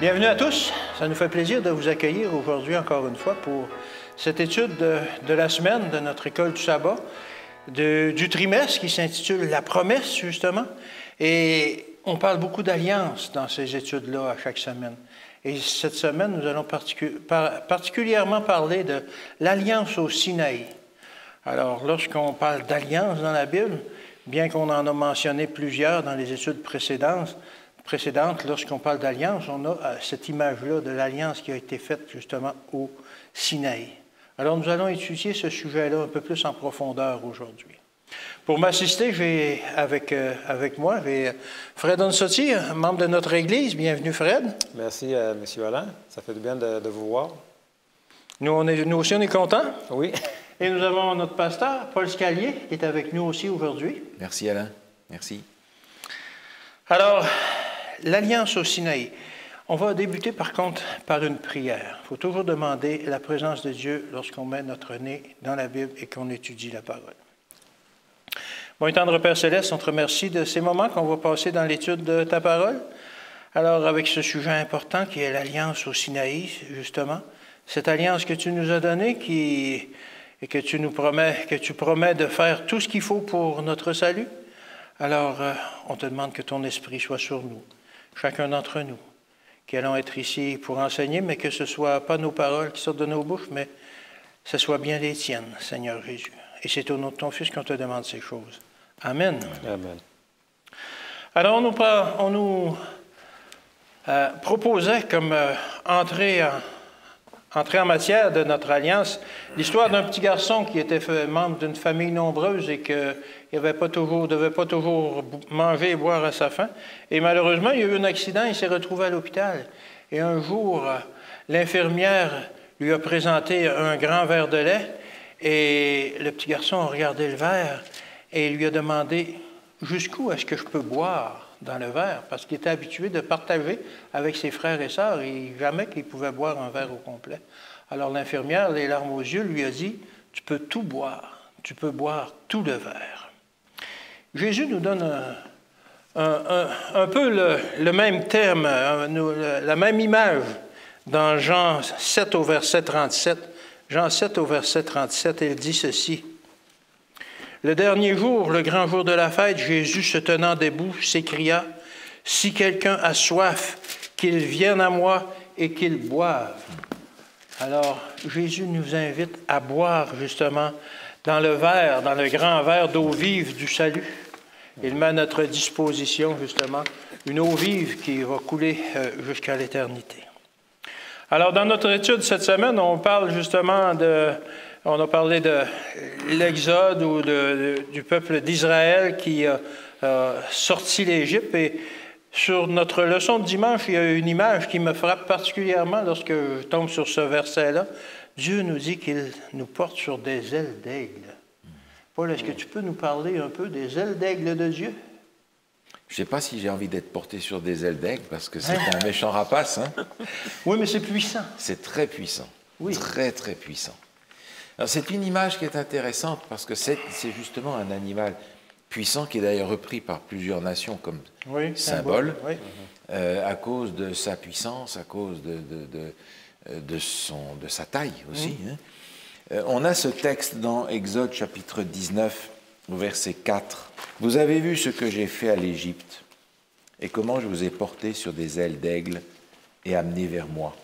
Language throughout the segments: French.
Bienvenue à tous. Ça nous fait plaisir de vous accueillir aujourd'hui encore une fois pour cette étude de la semaine de notre école du sabbat, du trimestre qui s'intitule « La promesse » justement. Et on parle beaucoup d'alliance dans ces études-là à chaque semaine. Et cette semaine, nous allons particulièrement parler de l'alliance au Sinaï. Alors, lorsqu'on parle d'alliance dans la Bible, bien qu'on en a mentionné plusieurs dans les études précédentes, lorsqu'on parle d'alliance, on a cette image-là de l'alliance qui a été faite justement au Sinaï. Alors, nous allons étudier ce sujet-là un peu plus en profondeur aujourd'hui. Pour m'assister, j'ai avec moi Fred Onsotti, membre de notre Église. Bienvenue, Fred. Merci, M. Alain. Ça fait du bien de vous voir. Nous aussi, on est contents. Oui. Et nous avons notre pasteur, Paul Scalier, qui est avec nous aussi aujourd'hui. Merci, Alain. Merci. Alors, l'alliance au Sinaï. On va débuter par contre par une prière. Il faut toujours demander la présence de Dieu lorsqu'on met notre nez dans la Bible et qu'on étudie la parole. Bon, tendre Père Céleste, on te remercie de ces moments qu'on va passer dans l'étude de ta parole. Alors, avec ce sujet important qui est l'alliance au Sinaï, justement, cette alliance que tu nous as donnée et que tu promets de faire tout ce qu'il faut pour notre salut. Alors, on te demande que ton esprit soit sur nous, chacun d'entre nous, qui allons être ici pour enseigner, mais que ce ne soit pas nos paroles qui sortent de nos bouches, mais que ce soit bien les tiennes, Seigneur Jésus. Et c'est au nom de ton Fils qu'on te demande ces choses. Amen. Amen. Alors, on nous proposait comme entrée en matière de notre alliance l'histoire d'un petit garçon qui était membre d'une famille nombreuse et qui devait pas toujours manger et boire à sa faim. Et malheureusement, il y a eu un accident, il s'est retrouvé à l'hôpital. Et un jour, l'infirmière lui a présenté un grand verre de lait et le petit garçon a regardé le verre et lui a demandé « Jusqu'où est-ce que je peux boire dans le verre? » Parce qu'il était habitué de partager avec ses frères et sœurs et jamais qu'il pouvait boire un verre au complet. Alors l'infirmière, les larmes aux yeux, lui a dit « Tu peux tout boire, tu peux boire tout le verre. » Jésus nous donne un peu le même terme, la même image dans Jean 7 au verset 37. Jean 7 au verset 37, il dit ceci. « Le dernier jour, le grand jour de la fête, Jésus, se tenant debout, s'écria, « Si quelqu'un a soif, qu'il vienne à moi et qu'il boive. » Alors, Jésus nous invite à boire, justement, dans le verre, dans le grand verre d'eau vive du salut. Il met à notre disposition, justement, une eau vive qui va couler jusqu'à l'éternité. Alors, dans notre étude cette semaine, on parle justement on a parlé de l'Exode ou du peuple d'Israël qui a sorti l'Égypte. Et sur notre leçon de dimanche, il y a une image qui me frappe particulièrement lorsque je tombe sur ce verset-là. Dieu nous dit qu'il nous porte sur des ailes d'aigle. Paul, est-ce que tu peux nous parler un peu des ailes d'aigle de Dieu? Je ne sais pas si j'ai envie d'être porté sur des ailes d'aigle, parce que c'est un méchant rapace. Hein? Oui, mais c'est puissant. C'est très puissant. Oui. Très, très puissant. Alors, c'est une image qui est intéressante, parce que c'est justement un animal puissant, qui est d'ailleurs repris par plusieurs nations comme symbole, à cause de sa puissance, à cause de sa taille aussi. Hein. On a ce texte dans Exode chapitre 19, au verset 4. « Vous avez vu ce que j'ai fait à l'Égypte, et comment je vous ai porté sur des ailes d'aigle et amené vers moi.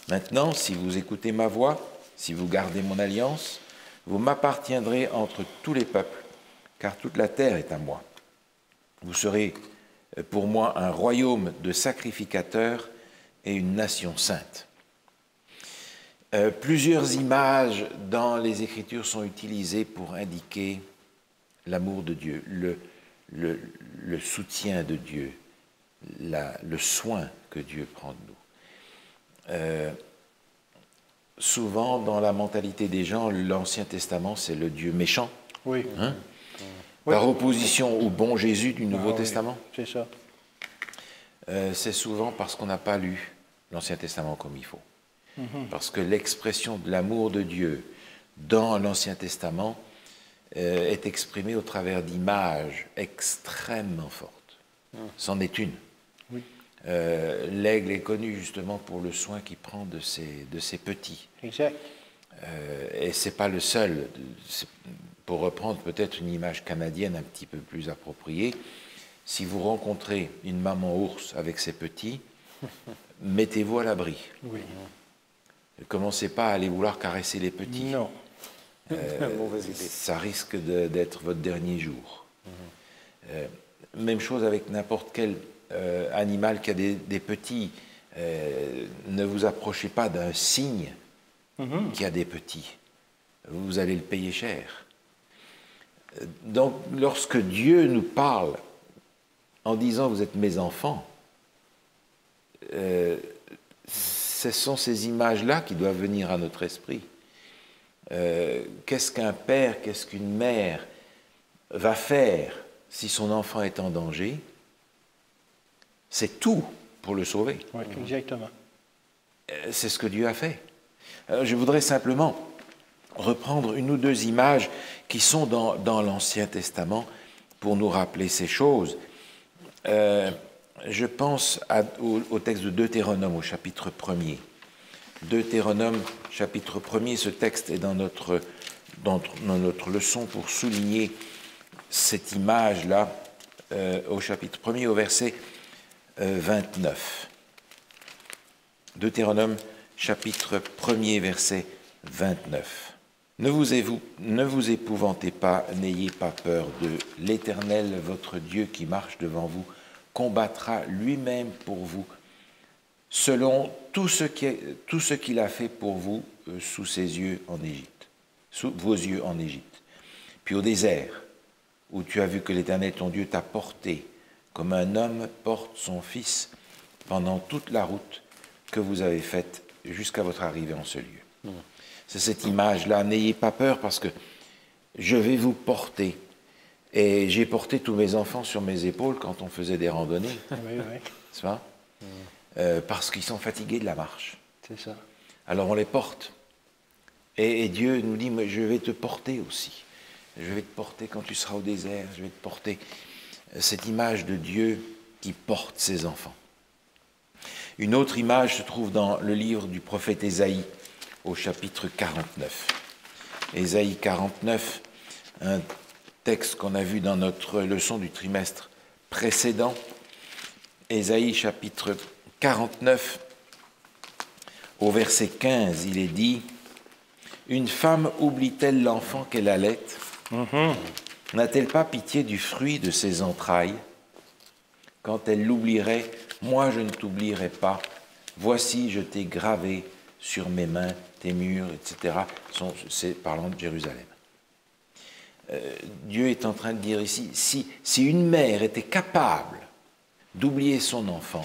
Maintenant, si vous écoutez ma voix, si vous gardez mon alliance, vous m'appartiendrez entre tous les peuples, car toute la terre est à moi. Vous serez pour moi un royaume de sacrificateurs et une nation sainte. » Plusieurs images dans les Écritures sont utilisées pour indiquer l'amour de Dieu, le soutien de Dieu, le soin que Dieu prend de nous. Souvent, dans la mentalité des gens, l'Ancien Testament, c'est le Dieu méchant. Oui. Hein? Par opposition au bon Jésus du Nouveau Testament. C'est ça. C'est souvent parce qu'on n'a pas lu l'Ancien Testament comme il faut. Parce que l'expression de l'amour de Dieu dans l'Ancien Testament est exprimée au travers d'images extrêmement fortes. C'en est une. Oui. L'aigle est connu justement pour le soin qu'il prend de ses petits. Exact. Et ce n'est pas le seul. Pour reprendre peut-être une image canadienne un petit peu plus appropriée, si vous rencontrez une maman ours avec ses petits, mettez-vous à l'abri. Oui. Ne commencez pas à aller vouloir caresser les petits. Non. Ça risque d'être votre dernier jour. Même chose avec n'importe quel animal qui a des petits. Ne vous approchez pas d'un cygne qui a des petits. Vous allez le payer cher. Donc, lorsque Dieu nous parle en disant « vous êtes mes enfants », ce sont ces images-là qui doivent venir à notre esprit. Qu'est-ce qu'un père, qu'est-ce qu'une mère va faire si son enfant est en danger? C'est tout pour le sauver. Oui, exactement. C'est ce que Dieu a fait. Alors, je voudrais simplement reprendre une ou deux images qui sont dans l'Ancien Testament pour nous rappeler ces choses. Je pense au texte de Deutéronome, au chapitre 1er. Deutéronome, chapitre 1er, ce texte est dans notre leçon pour souligner cette image-là, au chapitre 1er, au verset 29. Deutéronome, chapitre 1er, verset 29. Ne vous épouvantez pas, n'ayez pas peur de l'Éternel, votre Dieu qui marche devant vous, combattra lui-même pour vous, selon tout ce qu'il a fait pour vous sous ses yeux en Égypte, sous vos yeux en Égypte. Puis au désert, où tu as vu que l'Éternel ton Dieu t'a porté, comme un homme porte son fils, pendant toute la route que vous avez faite jusqu'à votre arrivée en ce lieu. C'est cette image-là, n'ayez pas peur parce que je vais vous porter. Et j'ai porté tous mes enfants sur mes épaules quand on faisait des randonnées. Oui, oui. C'est ça? Parce qu'ils sont fatigués de la marche. C'est ça. Alors on les porte. Et Dieu nous dit, je vais te porter aussi. Je vais te porter quand tu seras au désert, je vais te porter. Cette image de Dieu qui porte ses enfants. Une autre image se trouve dans le livre du prophète Ésaïe, au chapitre 49. Ésaïe 49, un texte qu'on a vu dans notre leçon du trimestre précédent. Ésaïe chapitre 49, au verset 15, il est dit « Une femme oublie-t-elle l'enfant qu'elle allait? N'a-t-elle pas pitié du fruit de ses entrailles? Quand elle l'oublierait, moi je ne t'oublierai pas. Voici, je t'ai gravé sur mes mains, tes murs, etc. » C'est parlant de Jérusalem. Dieu est en train de dire ici, si une mère était capable d'oublier son enfant,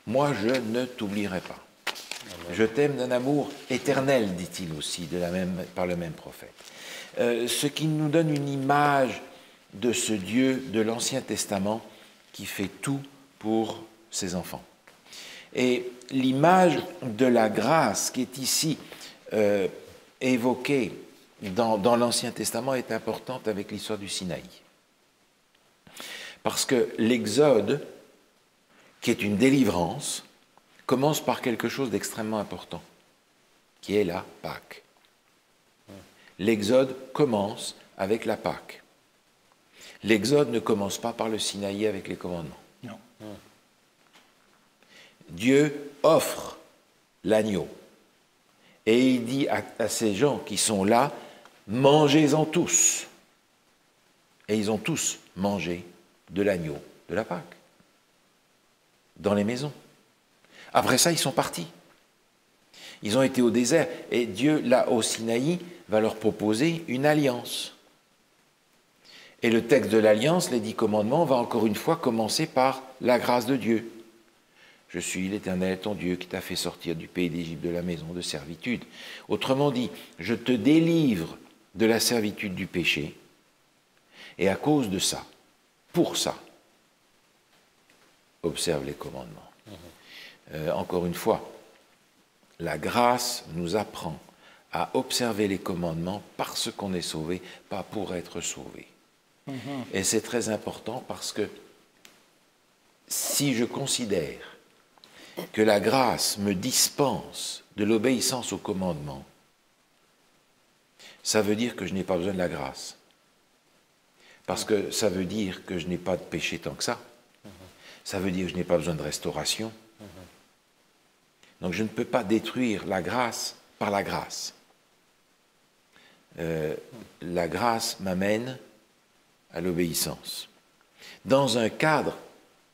moi je ne t'oublierai pas. Je t'aime d'un amour éternel, dit-il aussi par le même prophète. Ce qui nous donne une image de ce Dieu de l'Ancien Testament qui fait tout pour ses enfants. Et l'image de la grâce qui est ici évoquée dans l'Ancien Testament est importante avec l'histoire du Sinaï. Parce que l'Exode, qui est une délivrance, commence par quelque chose d'extrêmement important, qui est la Pâque. L'Exode commence avec la Pâque. L'Exode ne commence pas par le Sinaï avec les commandements. Non. Dieu offre l'agneau. Et il dit à ces gens qui sont là, mangez-en tous. Et ils ont tous mangé de l'agneau de la Pâque, dans les maisons. Après ça, ils sont partis. Ils ont été au désert. Et Dieu, là, au Sinaï, va leur proposer une alliance. Et le texte de l'alliance, les 10 commandements, va encore une fois commencer par la grâce de Dieu. Je suis l'Éternel, ton Dieu, qui t'a fait sortir du pays d'Égypte, de la maison de servitude. Autrement dit, je te délivre de la servitude du péché. Et à cause de ça, pour ça, observe les commandements. Encore une fois, la grâce nous apprend à observer les commandements parce qu'on est sauvé, pas pour être sauvé. Et c'est très important parce que si je considère que la grâce me dispense de l'obéissance au commandement, ça veut dire que je n'ai pas besoin de la grâce. Parce que ça veut dire que je n'ai pas de péché tant que ça. Ça veut dire que je n'ai pas besoin de restauration. Donc je ne peux pas détruire la grâce par la grâce. La grâce m'amène à l'obéissance. Dans un cadre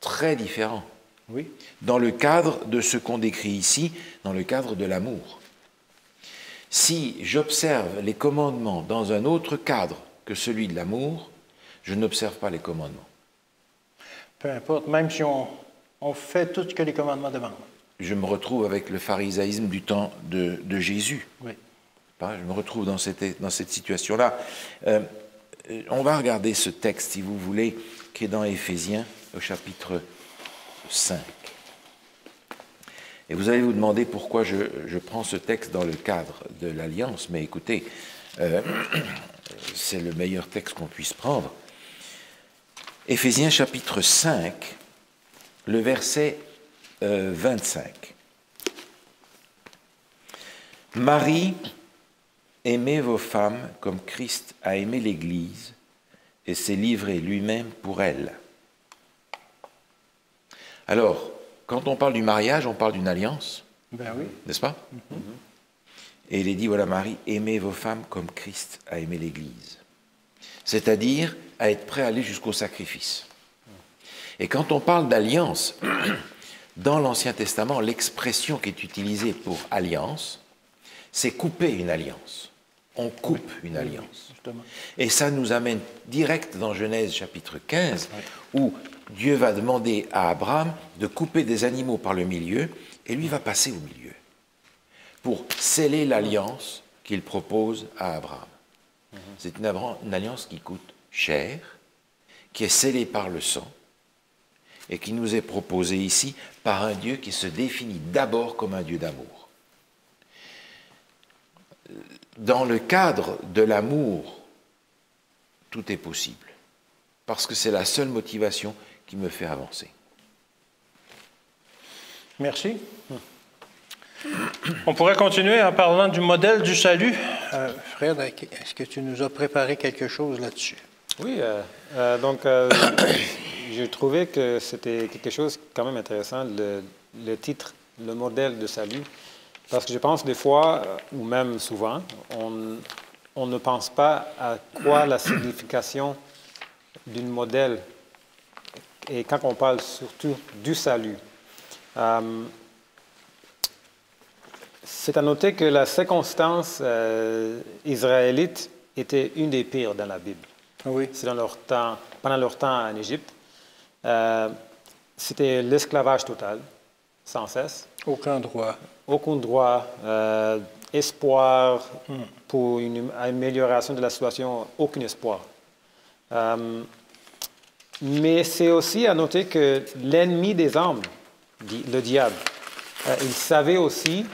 très différent. Oui. Dans le cadre de ce qu'on décrit ici, dans le cadre de l'amour. Si j'observe les commandements dans un autre cadre que celui de l'amour, je n'observe pas les commandements. Peu importe, même si on fait tout ce que les commandements demandent. Je me retrouve avec le pharisaïsme du temps de Jésus. Oui. Je me retrouve dans cette situation-là. On va regarder ce texte, si vous voulez, qui est dans Éphésiens, au chapitre 5. Et vous allez vous demander pourquoi je prends ce texte dans le cadre de l'Alliance, mais écoutez, c'est le meilleur texte qu'on puisse prendre. Éphésiens chapitre 5, le verset 25. Marie, aimez vos femmes comme Christ a aimé l'Église et s'est livré lui-même pour elle. Alors, quand on parle du mariage, on parle d'une alliance, Ben oui. n'est-ce pas? Et il est dit, voilà Marie, aimez vos femmes comme Christ a aimé l'Église. C'est-à-dire à être prêt à aller jusqu'au sacrifice. Et quand on parle d'alliance, dans l'Ancien Testament, l'expression qui est utilisée pour alliance, c'est couper une alliance. On coupe une alliance. Justement. Et ça nous amène direct dans Genèse chapitre 15, où Dieu va demander à Abraham de couper des animaux par le milieu, et lui va passer au milieu, pour sceller l'alliance qu'il propose à Abraham. C'est une alliance qui coûte cher, qui est scellée par le sang, et qui nous est proposée ici par un Dieu qui se définit d'abord comme un Dieu d'amour. Dans le cadre de l'amour, tout est possible, parce que c'est la seule motivation qui me fait avancer. Merci. On pourrait continuer en parlant du modèle du salut. Fred, est-ce que tu nous as préparé quelque chose là-dessus? Oui, j'ai trouvé que c'était quelque chose quand même intéressant, le titre, le modèle de salut, parce que je pense des fois, ou même souvent, on ne pense pas à quoi la signification d'un modèle, et quand on parle surtout du salut. C'est à noter que la circonstance israélite était une des pires dans la Bible. Oui. C'est pendant leur temps en Égypte. C'était l'esclavage total, sans cesse. Aucun droit. Aucun droit, espoir pour une amélioration de la situation, aucun espoir. Mais c'est aussi à noter que l'ennemi des âmes, le diable, il savait aussi,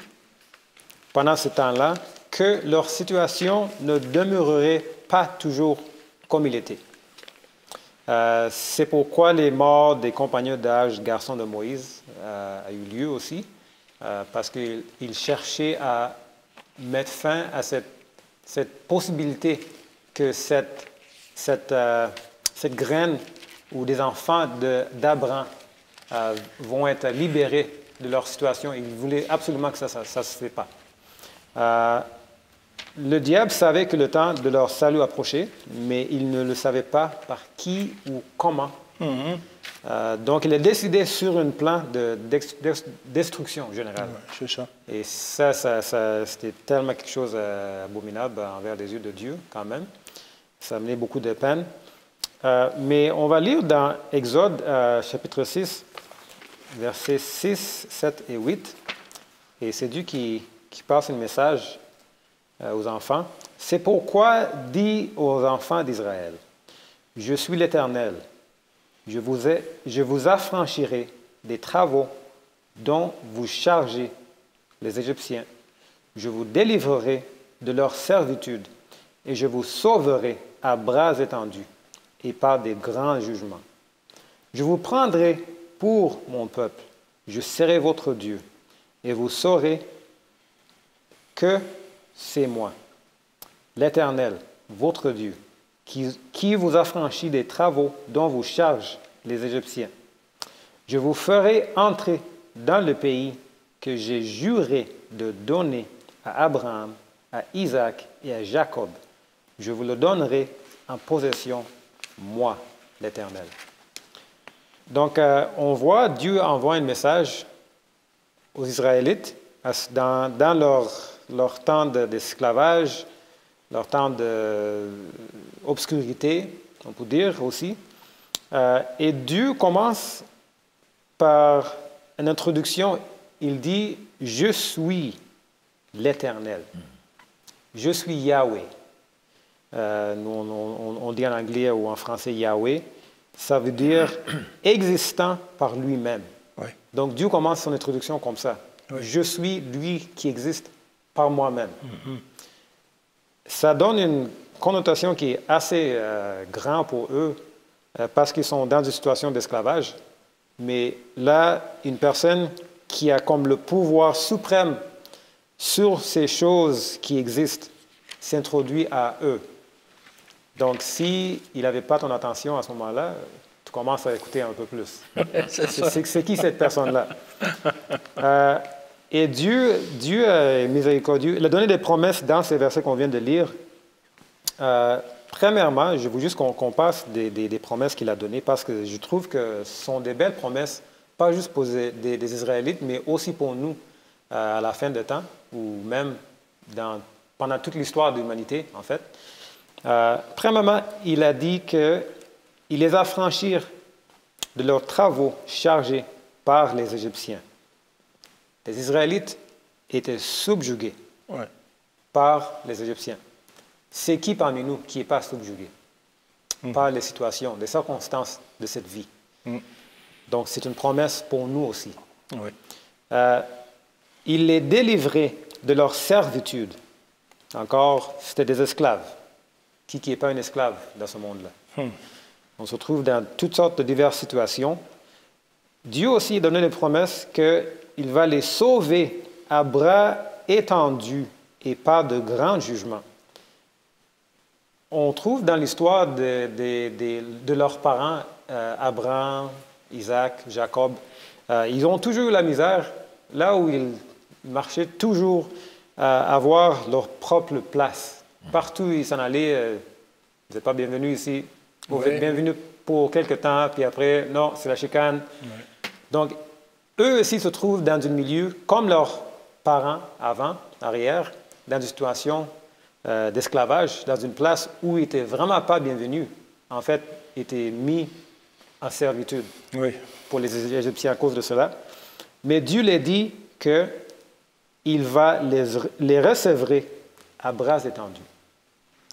pendant ce temps-là, que leur situation ne demeurerait pas toujours comme il était. C'est pourquoi les morts des compagnons d'âge garçons de Moïse a eu lieu aussi, parce qu'il cherchait à mettre fin à cette possibilité que cette graine ou des enfants d'Abraham vont être libérés de leur situation. Il voulait absolument que ça ne se fait pas. Le diable savait que le temps de leur salut approchait, mais il ne le savait pas par qui ou comment. Donc, il a décidé sur un plan de destruction générale. Ouais, c'est ça. Et ça c'était tellement quelque chose d'abominable envers les yeux de Dieu, quand même. Ça amenait beaucoup de peine. Mais on va lire dans Exode, chapitre 6, versets 6, 7 et 8. Et c'est Dieu qui passe un message aux enfants. C'est pourquoi dis aux enfants d'Israël, je suis l'Éternel, je vous affranchirai des travaux dont vous chargez les Égyptiens. Je vous délivrerai de leur servitude et je vous sauverai à bras étendus et par des grands jugements. Je vous prendrai pour mon peuple. Je serai votre Dieu, et vous saurez que c'est moi, l'Éternel, votre Dieu, qui vous affranchit des travaux dont vous chargent les Égyptiens. Je vous ferai entrer dans le pays que j'ai juré de donner à Abraham, à Isaac et à Jacob. Je vous le donnerai en possession, moi, l'Éternel. Donc, on voit Dieu envoie un message aux Israélites dans leur temps d'esclavage, leur temps d'obscurité, on peut dire aussi. Et Dieu commence par une introduction. Il dit « Je suis l'Éternel. Je suis Yahweh. » on dit en anglais ou en français Yahweh. Ça veut dire existant par lui-même. Oui. Donc Dieu commence son introduction comme ça. Oui. Je suis lui qui existe par moi-même. Ça donne une connotation qui est assez grande pour eux parce qu'ils sont dans une situation d'esclavage. Mais là, une personne qui a comme le pouvoir suprême sur ces choses qui existent s'introduit à eux. Donc, s'il n'avait pas ton attention à ce moment-là, tu commences à écouter un peu plus. C'est qui cette personne-là? Et Dieu est miséricordieux. Il a donné des promesses dans ces versets qu'on vient de lire. Premièrement, je veux juste qu'on passe des promesses qu'il a données parce que je trouve que ce sont des belles promesses, pas juste pour des Israélites, mais aussi pour nous à la fin des temps ou même pendant toute l'histoire de l'humanité, en fait. Premièrement, il a dit qu'il les a franchis de leurs travaux chargés par les Égyptiens. Les Israélites étaient subjugués par les Égyptiens. C'est qui parmi nous qui n'est pas subjugué par les situations, les circonstances de cette vie? Donc, c'est une promesse pour nous aussi. Il les délivrait de leur servitude. Encore, c'était des esclaves. Qui n'est pas un esclave dans ce monde-là? On se trouve dans toutes sortes de diverses situations. Dieu aussi a donné les promesses qu'il va les sauver à bras étendus et par de grands jugements. On trouve dans l'histoire de leurs parents, Abraham, Isaac, Jacob, ils ont toujours eu la misère, là où ils marchaient toujours à avoir leur propre place. Partout où ils s'en allaient, vous n'êtes pas bienvenus ici, vous êtes bienvenus pour quelque temps, puis après, non, c'est la chicane. Donc, eux aussi se trouvent dans un milieu, comme leurs parents avant, arrière, dans une situation d'esclavage, dans une place où ils n'étaient vraiment pas bienvenus. En fait, ils étaient mis en servitude pour les Égyptiens à cause de cela. Mais Dieu les dit qu'il va les recevoir à bras étendus.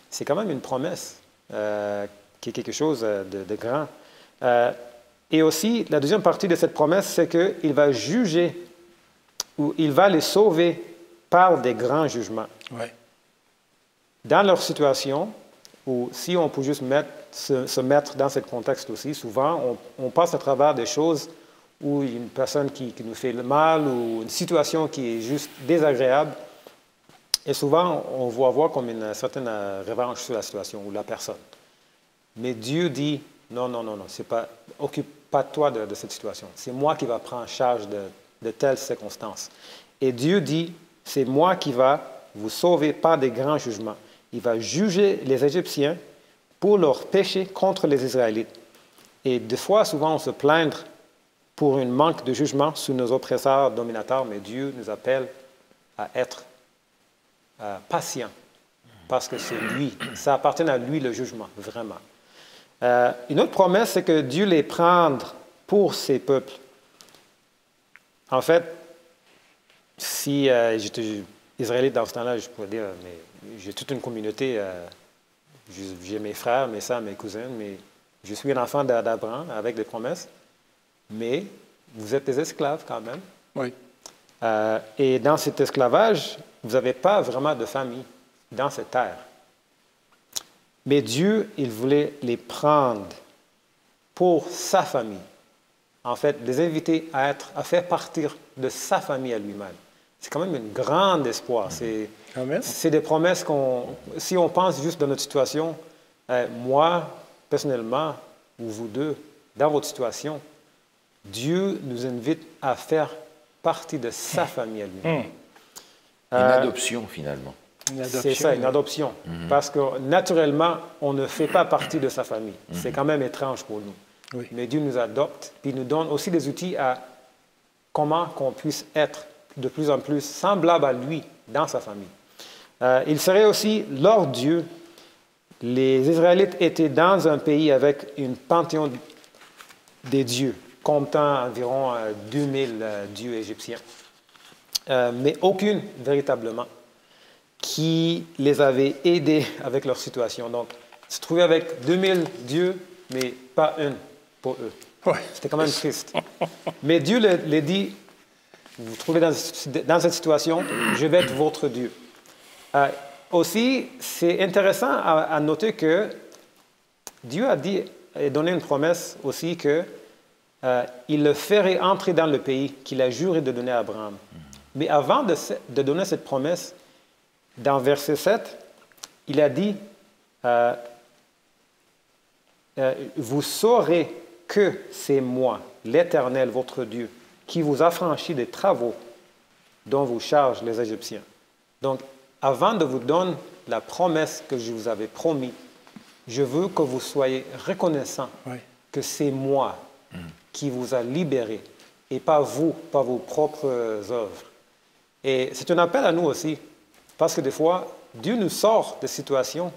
C'est quand même une promesse qui est quelque chose de grand. Et aussi, la deuxième partie de cette promesse, c'est qu'il va juger ou il va les sauver par des grands jugements. Dans leur situation, ou si on peut juste se mettre dans ce contexte aussi, souvent, on passe à travers des choses où il y a une personne qui nous fait le mal ou une situation qui est juste désagréable. Et souvent, on va voir comme une certaine revanche sur la situation ou la personne. Mais Dieu dit, non, occupe pas toi de cette situation. C'est moi qui va prendre en charge de telles circonstances. Et Dieu dit, c'est moi qui va vous sauver par des grands jugements. Il va juger les Égyptiens pour leurs péchés contre les Israélites. Et des fois, souvent, on se plaint pour un manque de jugement sur nos oppresseurs, dominateurs, mais Dieu nous appelle à être patient, parce que c'est lui, ça appartient à lui le jugement, vraiment. Une autre promesse, c'est que Dieu les prendre pour ses peuples. En fait, si j'étais israélite dans ce temps-là, je pourrais dire, mais j'ai toute une communauté, j'ai mes frères, mes sœurs, mes cousins, mais je suis un enfant d'Abraham avec des promesses, mais vous êtes des esclaves quand même. Et dans cet esclavage, vous n'avez pas vraiment de famille dans cette terre. Mais Dieu, il voulait les prendre pour sa famille, en fait, les inviter à faire partir de sa famille à lui-même. C'est quand même un grand espoir. C'est des promesses si on pense juste dans notre situation, moi, personnellement, ou vous deux, dans votre situation, Dieu nous invite à faire partie de sa famille à lui-même. Une adoption, finalement. C'est ça, une adoption. Parce que naturellement, on ne fait pas partie de sa famille. C'est quand même étrange pour nous. Oui. Mais Dieu nous adopte, puis il nous donne aussi des outils à comment qu'on puisse être de plus en plus semblable à lui dans sa famille. Il serait aussi, lors Dieu, les Israélites étaient dans un pays avec une panthéon des dieux, comptant environ 2000 dieux égyptiens, mais aucune véritablement qui les avait aidés avec leur situation. Donc, ils se trouvaient avec 2000 dieux, mais pas une pour eux. Ouais. C'était quand même triste. Mais Dieu les dit, vous vous trouvez dans cette situation, je vais être votre Dieu. Aussi, c'est intéressant à noter que Dieu a dit et donné une promesse aussi que il le ferait entrer dans le pays qu'il a juré de donner à Abraham. Mais avant de donner cette promesse, dans verset 7, il a dit vous saurez que c'est moi, l'Éternel, votre Dieu, qui vous affranchit des travaux dont vous chargent les Égyptiens. Donc, avant de vous donner la promesse que je vous avais promis, je veux que vous soyez reconnaissants que c'est moi qui vous a libéré et pas vous, pas vos propres œuvres. Et c'est un appel à nous aussi, parce que des fois, Dieu nous sort de situations,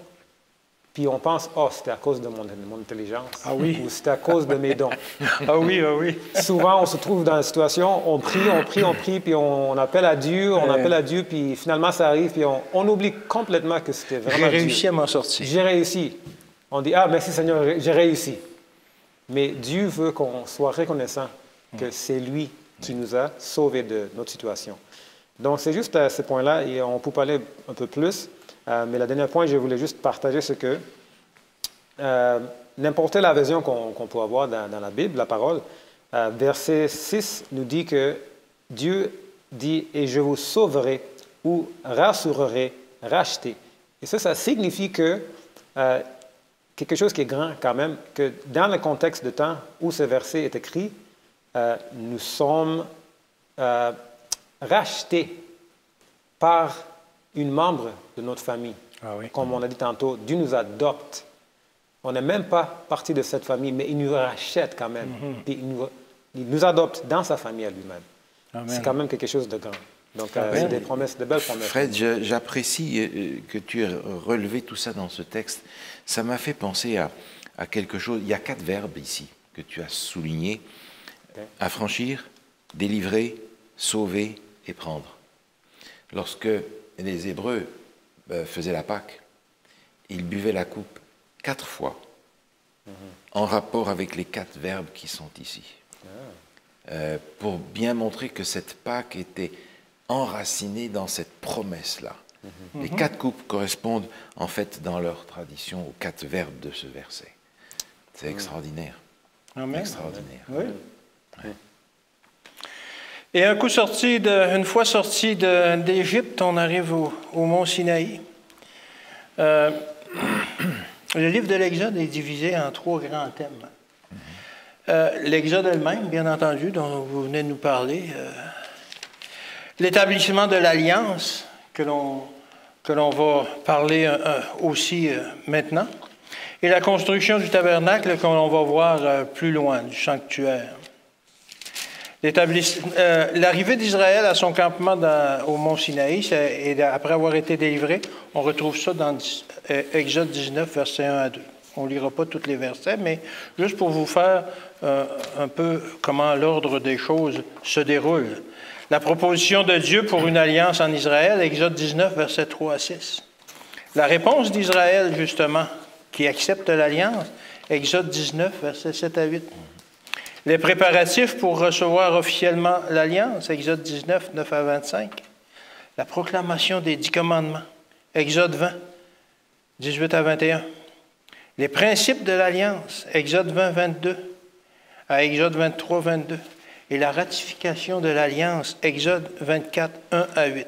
puis on pense, oh, c'était à cause de mon intelligence, ou c'était à cause de mes dons. Ah oui. Souvent, on se trouve dans une situation, on prie, puis on appelle à Dieu, puis finalement ça arrive, puis on oublie complètement que c'était vraiment Dieu. J'ai réussi à m'en sortir. J'ai réussi. On dit, ah, merci Seigneur, j'ai réussi. Mais Dieu veut qu'on soit reconnaissant que c'est lui qui nous a sauvés de notre situation. Donc, c'est juste à ce point-là, et on peut parler un peu plus, mais le dernier point, je voulais juste partager ce que n'importe la vision qu'on peut avoir dans la Bible, la parole, verset 6 nous dit que Dieu dit « Et je vous sauverai ou rassurerai, racheter ». Et ça signifie que quelque chose qui est grand quand même, que dans le contexte de temps où ce verset est écrit, nous sommes rachetés par une membre de notre famille. Comme on a dit tantôt, Dieu nous adopte. On n'est même pas partie de cette famille, mais il nous rachète quand même. Puis il nous adopte dans sa famille à lui-même. C'est quand même quelque chose de grand. Donc, c'est des promesses, de belles promesses. Fred, j'apprécie que tu aies relevé tout ça dans ce texte. Ça m'a fait penser à quelque chose. Il y a 4 verbes ici que tu as soulignés. Affranchir, délivrer, sauver et prendre. Lorsque les Hébreux faisaient la Pâque, ils buvaient la coupe 4 fois, en rapport avec les 4 verbes qui sont ici. Pour bien montrer que cette Pâque était enracinée dans cette promesse-là. Les 4 coupes correspondent en fait dans leur tradition aux 4 verbes de ce verset. C'est extraordinaire. Extraordinaire. Oui. Et une fois sorti d'Égypte, on arrive au mont Sinaï. Le livre de l'Exode est divisé en 3 grands thèmes. L'Exode elle-même, bien entendu, dont vous venez de nous parler. L'établissement de l'Alliance, que l'on va parler aussi maintenant. Et la construction du tabernacle, que l'on va voir plus loin, du sanctuaire. L'arrivée d'Israël à son campement au mont Sinaï, et après avoir été délivré, on retrouve ça dans Exode 19, versets 1 à 2. On ne lira pas tous les versets, mais juste pour vous faire un peu comment l'ordre des choses se déroule. La proposition de Dieu pour une alliance en Israël, Exode 19, versets 3 à 6. La réponse d'Israël, justement, qui accepte l'alliance, Exode 19, versets 7 à 8. Les préparatifs pour recevoir officiellement l'Alliance, Exode 19, 9 à 25. La proclamation des 10 commandements, Exode 20, 18 à 21. Les principes de l'Alliance, Exode 20, 22 à Exode 23, 22, et la ratification de l'Alliance, Exode 24, 1 à 8.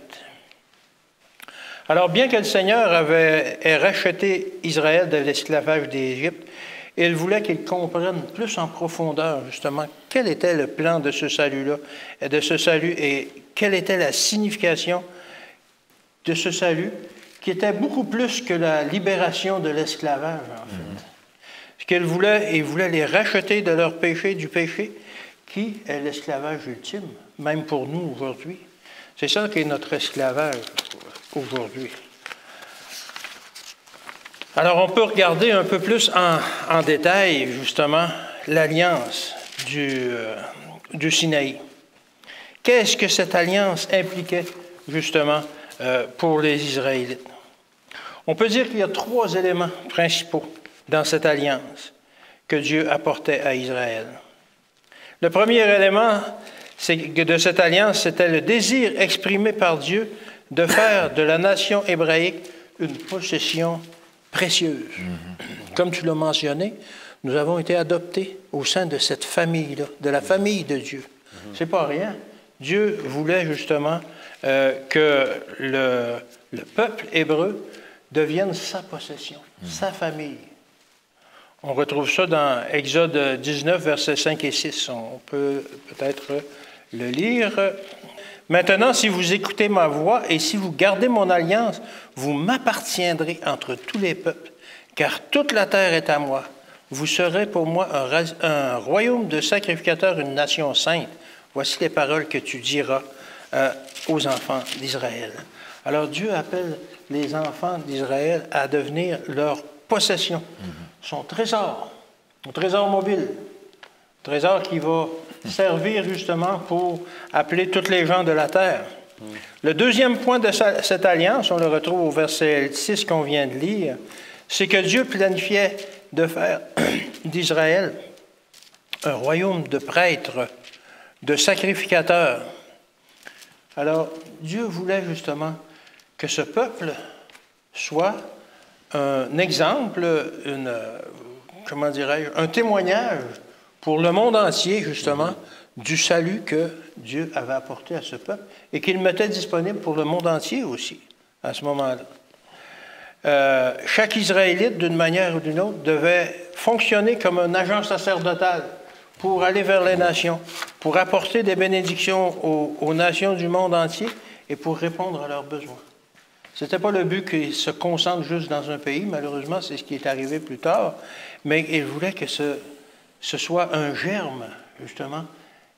Alors, bien que le Seigneur ait racheté Israël de l'esclavage d'Égypte, il voulait qu'il comprenne plus en profondeur, justement, quel était le plan de ce salut-là, et quelle était la signification de ce salut, qui était beaucoup plus que la libération de l'esclavage, en fait. Ce qu'il voulait, il voulait les racheter de leur péché, du péché, qui est l'esclavage ultime, même pour nous aujourd'hui. C'est ça qui est notre esclavage aujourd'hui. Alors, on peut regarder un peu plus en détail, justement, l'alliance du Sinaï. Qu'est-ce que cette alliance impliquait, justement, pour les Israélites? On peut dire qu'il y a 3 éléments principaux dans cette alliance que Dieu apportait à Israël. Le premier élément de cette alliance, c'était le désir exprimé par Dieu de faire de la nation hébraïque une possession précieuse. Comme tu l'as mentionné, nous avons été adoptés au sein de cette famille-là, de la famille de Dieu. C'est pas rien. Dieu voulait justement que le peuple hébreu devienne sa possession, sa famille. On retrouve ça dans Exode 19, versets 5 et 6. On peut peut-être le lire. « Maintenant, si vous écoutez ma voix et si vous gardez mon alliance, vous m'appartiendrez entre tous les peuples, car toute la terre est à moi. Vous serez pour moi un royaume de sacrificateurs, une nation sainte. Voici les paroles que tu diras aux enfants d'Israël. » Alors Dieu appelle les enfants d'Israël à devenir leur possession, son trésor mobile, trésor qui va servir justement pour appeler tous les gens de la terre. Le deuxième point de cette alliance, on le retrouve au verset 6 qu'on vient de lire, c'est que Dieu planifiait de faire d'Israël un royaume de prêtres, de sacrificateurs. Alors, Dieu voulait justement que ce peuple soit un exemple, un témoignage pour le monde entier, justement, du salut que Dieu avait apporté à ce peuple et qu'il mettait disponible pour le monde entier aussi, à ce moment-là. Chaque Israélite, d'une manière ou d'une autre, devait fonctionner comme un agent sacerdotal pour aller vers les nations, pour apporter des bénédictions aux nations du monde entier et pour répondre à leurs besoins. Ce n'était pas le but qu'ils se concentrent juste dans un pays, malheureusement, c'est ce qui est arrivé plus tard, mais il voulait que ce soit un germe, justement,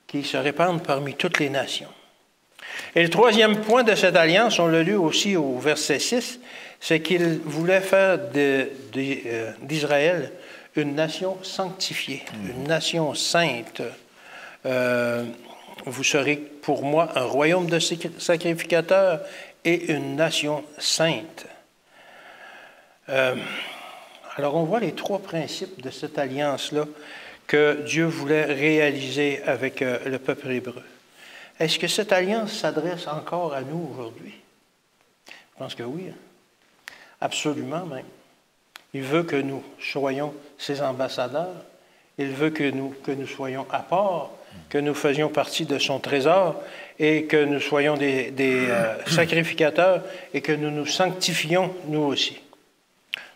qui se répande parmi toutes les nations. Et le troisième point de cette alliance, on l'a lu aussi au verset 6, c'est qu'il voulait faire d'Israël une nation sanctifiée, une nation sainte. Vous serez pour moi un royaume de sacrificateurs et une nation sainte. Alors on voit les 3 principes de cette alliance-là que Dieu voulait réaliser avec le peuple hébreu. Est-ce que cette alliance s'adresse encore à nous aujourd'hui? Je pense que oui. Absolument même. Il veut que nous soyons ses ambassadeurs. Il veut que nous soyons à part, que nous faisions partie de son trésor et que nous soyons des sacrificateurs et que nous nous sanctifions nous aussi.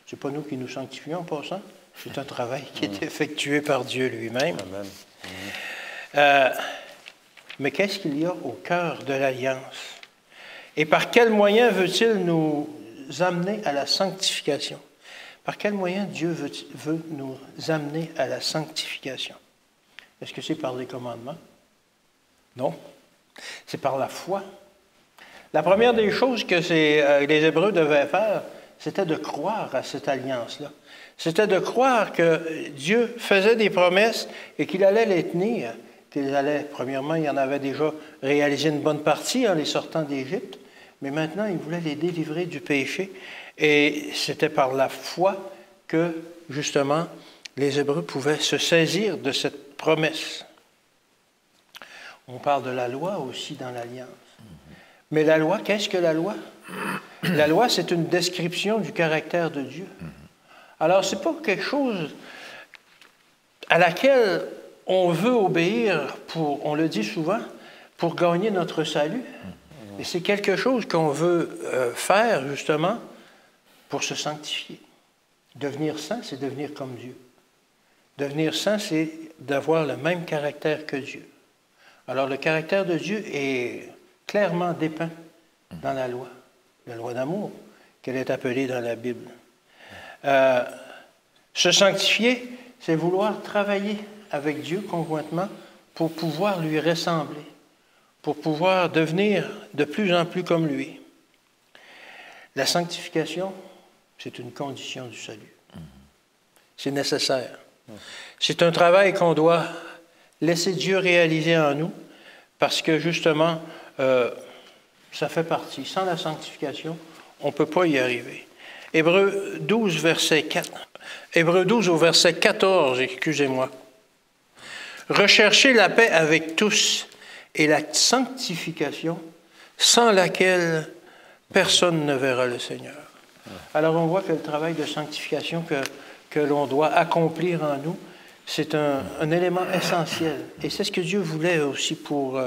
Ce n'est pas nous qui nous sanctifions en passant. C'est un travail qui est effectué par Dieu lui-même. Mais qu'est-ce qu'il y a au cœur de l'alliance? Et par quel moyen veut-il nous amener à la sanctification? Par quel moyen Dieu veut nous amener à la sanctification? Est-ce que c'est par les commandements? Non. C'est par la foi. La première des choses que les Hébreux devaient faire, c'était de croire à cette alliance-là. C'était de croire que Dieu faisait des promesses et qu'il allait les tenir. Premièrement, il en avait déjà réalisé une bonne partie en les sortant d'Égypte, mais maintenant, il voulait les délivrer du péché. Et c'était par la foi que, justement, les Hébreux pouvaient se saisir de cette promesse. On parle de la loi aussi dans l'Alliance. Mais la loi, qu'est-ce que la loi? La loi, c'est une description du caractère de Dieu. Alors, ce n'est pas quelque chose à laquelle on veut obéir, on le dit souvent, pour gagner notre salut. Et c'est quelque chose qu'on veut faire, justement, pour se sanctifier. Devenir saint, c'est devenir comme Dieu. Devenir saint, c'est d'avoir le même caractère que Dieu. Alors, le caractère de Dieu est clairement dépeint dans la loi d'amour, qu'elle est appelée dans la Bible. Se sanctifier, c'est vouloir travailler avec Dieu conjointement pour pouvoir lui ressembler, pour pouvoir devenir de plus en plus comme lui. La sanctification, c'est une condition du salut. C'est nécessaire. C'est un travail qu'on doit laisser Dieu réaliser en nous, parce que justement, ça fait partie. Sans la sanctification, on ne peut pas y arriver. Hébreux 12, verset 4. Hébreux 12 au verset 14, excusez-moi. Recherchez la paix avec tous et la sanctification, sans laquelle personne ne verra le Seigneur. Alors on voit que le travail de sanctification que l'on doit accomplir en nous, c'est un élément essentiel. Et c'est ce que Dieu voulait aussi pour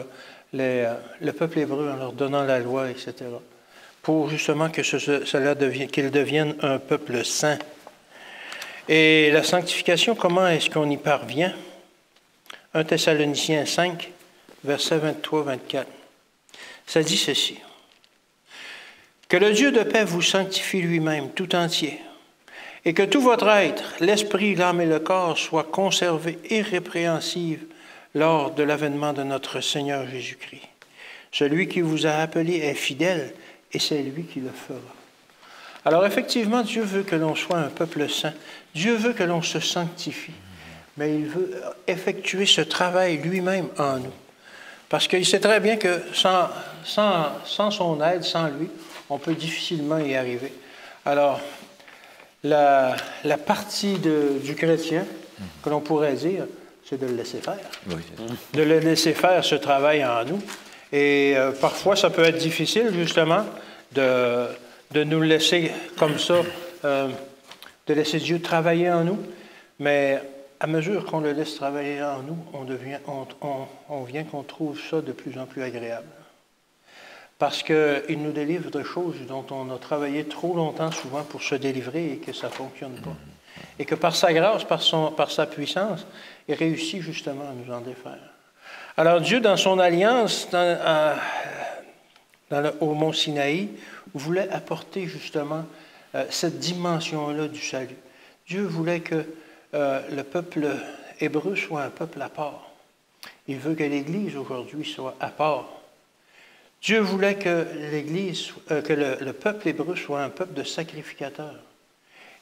le peuple hébreu en leur donnant la loi, etc. Pour justement que qu'ils deviennent un peuple saint. Et la sanctification, comment est-ce qu'on y parvient? 1 Thessaloniciens 5, versets 23-24. Ça dit ceci. Que le Dieu de paix vous sanctifie lui-même tout entier, et que tout votre être, l'esprit, l'âme et le corps, soient conservés irrépréhensibles lors de l'avènement de notre Seigneur Jésus-Christ. Celui qui vous a appelé est fidèle, et c'est lui qui le fera. Alors effectivement, Dieu veut que l'on soit un peuple saint. Dieu veut que l'on se sanctifie. Mais il veut effectuer ce travail lui-même en nous. Parce qu'il sait très bien que sans son aide, sans lui, on peut difficilement y arriver. Alors, la partie du chrétien, que l'on pourrait dire, c'est de le laisser faire. Oui. De le laisser faire ce travail en nous. Et parfois, ça peut être difficile, justement, de nous laisser comme ça, de laisser Dieu travailler en nous. Mais à mesure qu'on le laisse travailler en nous, on vient qu'on trouve ça de plus en plus agréable. Parce qu'il nous délivre de choses dont on a travaillé trop longtemps souvent pour se délivrer et que ça ne fonctionne pas. Et que par sa grâce, par sa puissance, il réussit justement à nous en défaire. Alors Dieu, dans son alliance au mont Sinaï, voulait apporter justement cette dimension-là du salut. Dieu voulait que le peuple hébreu soit un peuple à part. Il veut que l'Église aujourd'hui soit à part. Dieu voulait que le peuple hébreu soit un peuple de sacrificateurs.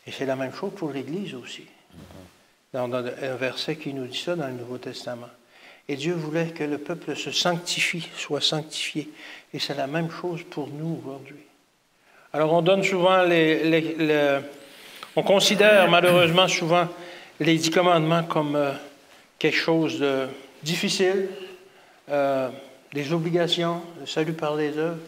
Et c'est la même chose pour l'Église aussi. Dans un verset qui nous dit ça dans le Nouveau Testament. Et Dieu voulait que le peuple se sanctifie, soit sanctifié. Et c'est la même chose pour nous aujourd'hui. Alors on donne souvent on considère malheureusement souvent les 10 commandements comme quelque chose de difficile, des obligations, le salut par les œuvres,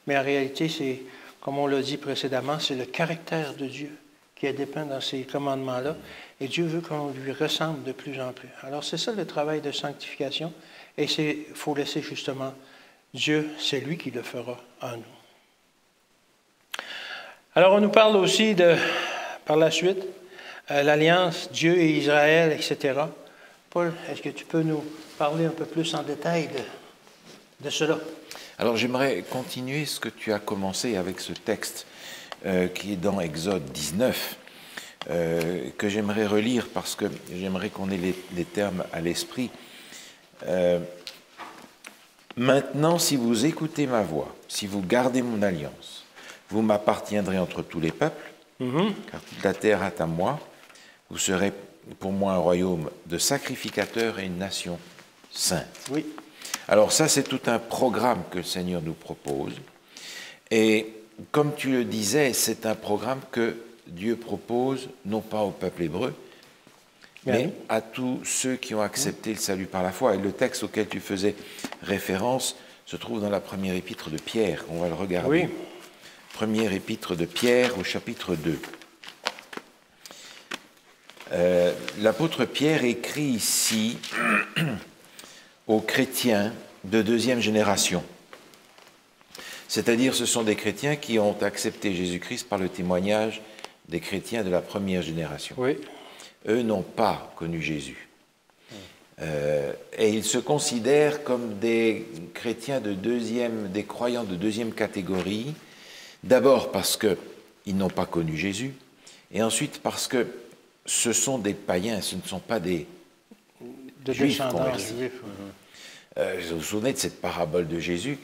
mais en réalité, c'est, comme on l'a dit précédemment, c'est le caractère de Dieu qui est dépeint dans ces commandements-là, et Dieu veut qu'on lui ressemble de plus en plus. Alors c'est ça le travail de sanctification, et il faut laisser justement Dieu, c'est lui qui le fera en nous. Alors on nous parle aussi par la suite, l'alliance, Dieu et Israël, etc. Paul, est-ce que tu peux nous parler un peu plus en détail de cela? Alors j'aimerais continuer ce que tu as commencé avec ce texte qui est dans Exode 19, que j'aimerais relire parce que j'aimerais qu'on ait les termes à l'esprit. Maintenant, si vous écoutez ma voix, si vous gardez mon alliance, vous m'appartiendrez entre tous les peuples, car toute la terre est à moi. Vous serez pour moi un royaume de sacrificateurs et une nation sainte. Oui. Alors ça, c'est tout un programme que le Seigneur nous propose. Et comme tu le disais, c'est un programme que Dieu propose, non pas au peuple hébreu, mais à tous ceux qui ont accepté le salut par la foi. Et le texte auquel tu faisais référence se trouve dans la première épître de Pierre. On va le regarder. Oui. Première épître de Pierre au chapitre 2. L'apôtre Pierre écrit ici aux chrétiens de deuxième génération. C'est-à-dire, ce sont des chrétiens qui ont accepté Jésus-Christ par le témoignage des chrétiens de la première génération. Oui. Eux n'ont pas connu Jésus. Et ils se considèrent comme des chrétiens des croyants de deuxième catégorie, d'abord parce qu'ils n'ont pas connu Jésus, et ensuite parce que ce sont des païens, ce ne sont pas des juifs convertis. Vous vous souvenez de cette parabole de Jésus,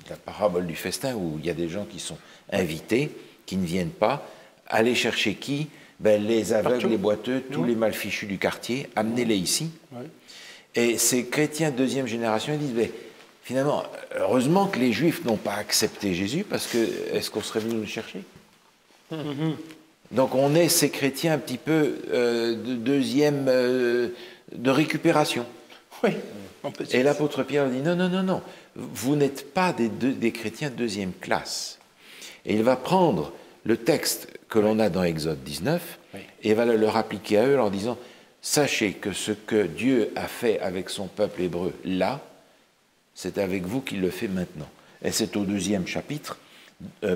la parabole du festin, où il y a des gens qui sont invités, qui ne viennent pas. Aller chercher qui? Les aveugles, partout. Les boiteux, tous les malfichus du quartier, amenez-les ici. Oui. Et ces chrétiens de deuxième génération, ils disent, finalement, heureusement que les Juifs n'ont pas accepté Jésus, parce que est-ce qu'on serait venu le chercher? Donc on est ces chrétiens un petit peu de deuxième, de récupération. Oui. Et l'apôtre Pierre dit, non, vous n'êtes pas des chrétiens de deuxième classe. Et il va prendre le texte que l'on a dans Exode 19 et va leur appliquer à eux en disant, sachez que ce que Dieu a fait avec son peuple hébreu là, c'est avec vous qu'il le fait maintenant. Et c'est au deuxième chapitre,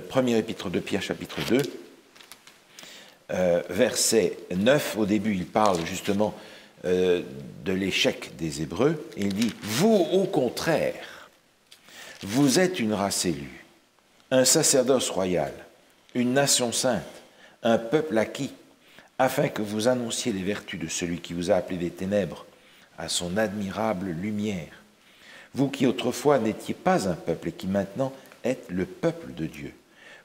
premier épître de Pierre, chapitre 2, verset 9. Au début, il parle justement de l'échec des Hébreux, et il dit, vous, au contraire, vous êtes une race élue, un sacerdoce royal, une nation sainte, un peuple acquis, afin que vous annonciez les vertus de celui qui vous a appelé des ténèbres à son admirable lumière. Vous qui autrefois n'étiez pas un peuple et qui maintenant êtes le peuple de Dieu.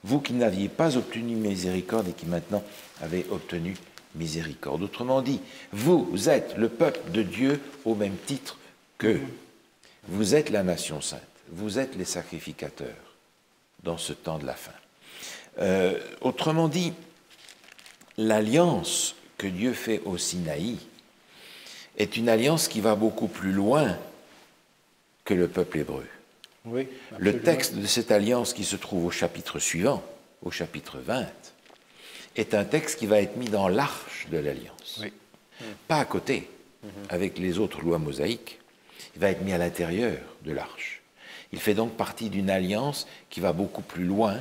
Vous qui n'aviez pas obtenu miséricorde et qui maintenant avez obtenu miséricorde. Autrement dit, vous êtes le peuple de Dieu au même titre que vous êtes la nation sainte. Vous êtes les sacrificateurs dans ce temps de la fin. Autrement dit, l'alliance que Dieu fait au Sinaï est une alliance qui va beaucoup plus loin que le peuple hébreu. Oui, le texte de cette alliance qui se trouve au chapitre suivant, au chapitre 20, est un texte qui va être mis dans l'arche de l'alliance. Oui. Pas à côté, avec les autres lois mosaïques, il va être mis à l'intérieur de l'arche. Il fait donc partie d'une alliance qui va beaucoup plus loin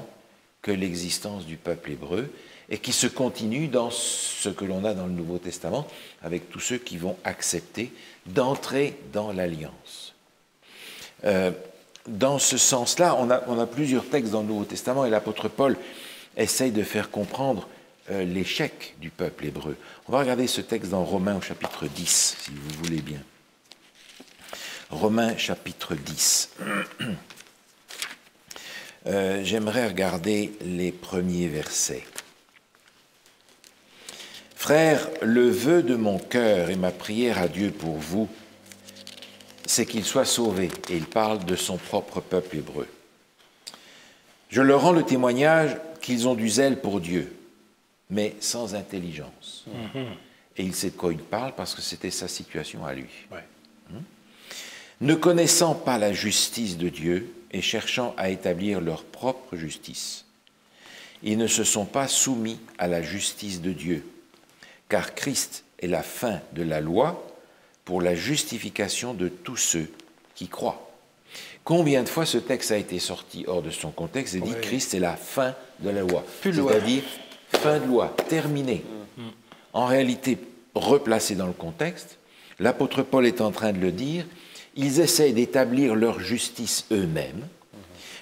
que l'existence du peuple hébreu et qui se continue dans ce que l'on a dans le Nouveau Testament avec tous ceux qui vont accepter d'entrer dans l'alliance. Dans ce sens-là, on a plusieurs textes dans le Nouveau Testament et l'apôtre Paul essaye de faire comprendre l'échec du peuple hébreu. On va regarder ce texte dans Romains au chapitre 10, si vous voulez bien. Romains chapitre 10. J'aimerais regarder les premiers versets. Frères, le vœu de mon cœur et ma prière à Dieu pour vous, c'est qu'il soit sauvé. Et il parle de son propre peuple hébreu. Je leur rends le témoignage qu'ils ont du zèle pour Dieu, mais sans intelligence. Et il sait de quoi il parle parce que c'était sa situation à lui. Ouais. Ne connaissant pas la justice de Dieu et cherchant à établir leur propre justice, ils ne se sont pas soumis à la justice de Dieu, car Christ est la fin de la loi pour la justification de tous ceux qui croient. Combien de fois ce texte a été sorti hors de son contexte et dit Christ est la fin de la loi, c'est-à-dire fin de loi, terminée. En réalité, replacé dans le contexte, l'apôtre Paul est en train de le dire, ils essayent d'établir leur justice eux-mêmes,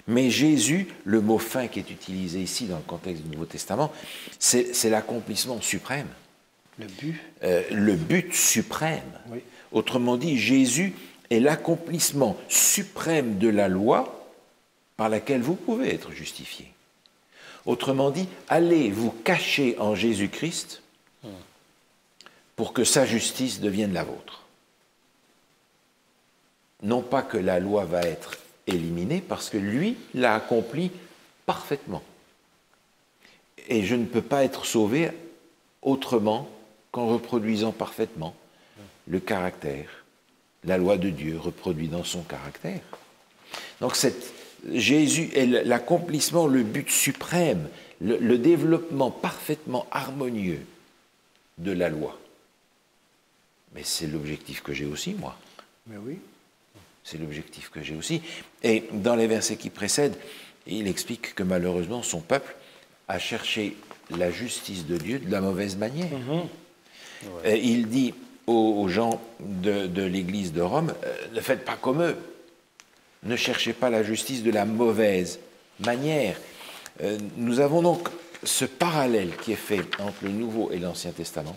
mais Jésus, le mot fin qui est utilisé ici dans le contexte du Nouveau Testament, c'est l'accomplissement suprême. Le but le but suprême. Oui. Autrement dit, Jésus est l'accomplissement suprême de la loi par laquelle vous pouvez être justifié. Autrement dit, allez vous cacher en Jésus-Christ pour que sa justice devienne la vôtre. Non pas que la loi va être éliminée, parce que lui l'a accompli parfaitement. Et je ne peux pas être sauvé autrement qu'en reproduisant parfaitement le caractère, la loi de Dieu reproduit dans son caractère. Donc Jésus est l'accomplissement, le but suprême, le développement parfaitement harmonieux de la loi. Mais c'est l'objectif que j'ai aussi, moi. Mais oui. C'est l'objectif que j'ai aussi. Et dans les versets qui précèdent, il explique que malheureusement, son peuple a cherché la justice de Dieu de la mauvaise manière. Et il dit aux gens de l'Église de Rome, ne faites pas comme eux. Ne cherchez pas la justice de la mauvaise manière. Nous avons donc ce parallèle qui est fait entre le Nouveau et l'Ancien Testament,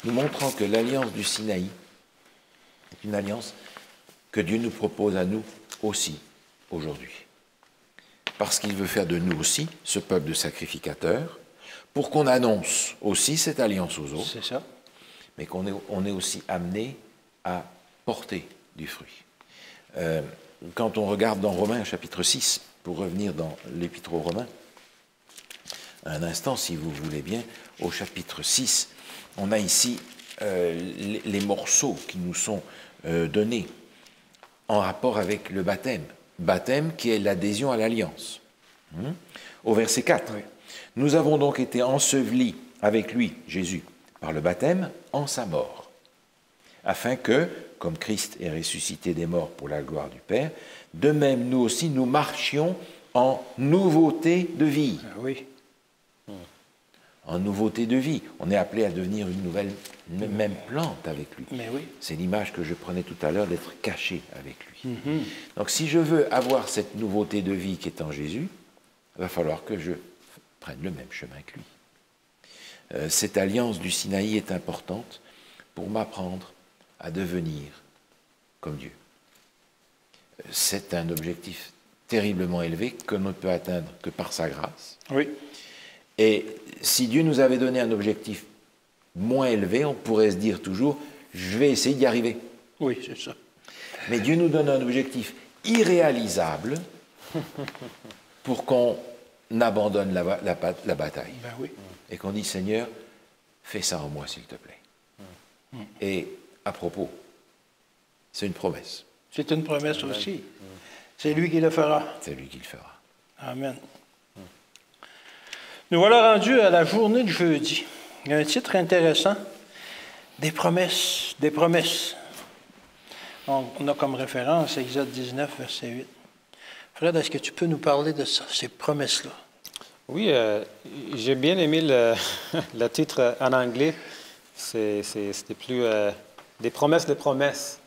nous montrant que l'alliance du Sinaï est une alliance que Dieu nous propose à nous aussi aujourd'hui. Parce qu'il veut faire de nous aussi ce peuple de sacrificateurs, pour qu'on annonce aussi cette alliance aux autres. C'est ça. Mais qu'on est aussi amené à porter du fruit. Quand on regarde dans Romains chapitre 6, pour revenir dans l'Épître aux Romains, un instant, si vous voulez bien, au chapitre 6, on a ici les morceaux qui nous sont donnés en rapport avec le baptême. Baptême qui est l'adhésion à l'alliance. Au verset 4, oui. Nous avons donc été ensevelis avec lui, Jésus, par le baptême en sa mort, afin que, comme Christ est ressuscité des morts pour la gloire du Père, de même nous aussi nous marchions en nouveauté de vie. Oui. En nouveauté de vie. On est appelé à devenir une même plante avec lui. Mais oui. C'est l'image que je prenais tout à l'heure d'être caché avec lui. Donc si je veux avoir cette nouveauté de vie qui est en Jésus, il va falloir que je prenne le même chemin que lui. Cette alliance du Sinaï est importante pour m'apprendre à devenir comme Dieu. C'est un objectif terriblement élevé que l'on ne peut atteindre que par sa grâce. Oui. Et si Dieu nous avait donné un objectif moins élevé, on pourrait se dire toujours, je vais essayer d'y arriver. Oui, c'est ça. Mais Dieu nous donne un objectif irréalisable pour qu'on abandonne la bataille. Ben oui. Et qu'on dit, Seigneur, fais ça en moi, s'il te plaît. Et à propos, c'est une promesse. C'est une promesse aussi. C'est lui qui le fera. C'est lui qui le fera. Amen. Nous voilà rendus à la journée de jeudi. Il y a un titre intéressant. Des promesses, des promesses. On a comme référence Exode 19, verset 8. Fred, est-ce que tu peux nous parler de ça, ces promesses-là? Oui, j'ai bien aimé le titre en anglais. C'était plus des promesses de promesses.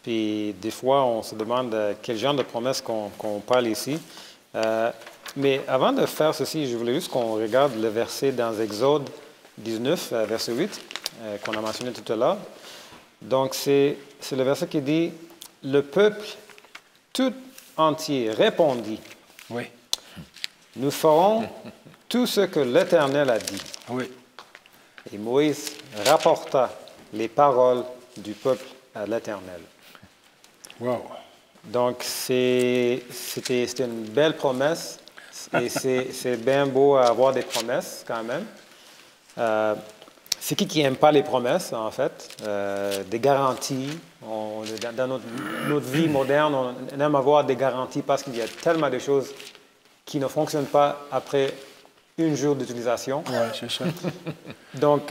Puis des fois, on se demande quel genre de promesses qu'on parle ici. Mais avant de faire ceci, je voulais juste qu'on regarde le verset dans Exode 19, verset 8, qu'on a mentionné tout à l'heure. Donc, c'est le verset qui dit « Le peuple tout entier répondit. Oui. Nous ferons tout ce que l'Éternel a dit. Oui. Et Moïse rapporta les paroles du peuple à l'Éternel. » Wow. Donc, c'était une belle promesse. Et c'est bien beau avoir des promesses, quand même. C'est qui n'aime pas les promesses, en fait? Des garanties. Dans notre vie moderne, on aime avoir des garanties parce qu'il y a tellement de choses qui ne fonctionnent pas après un jour d'utilisation. Oui, c'est ça. Donc,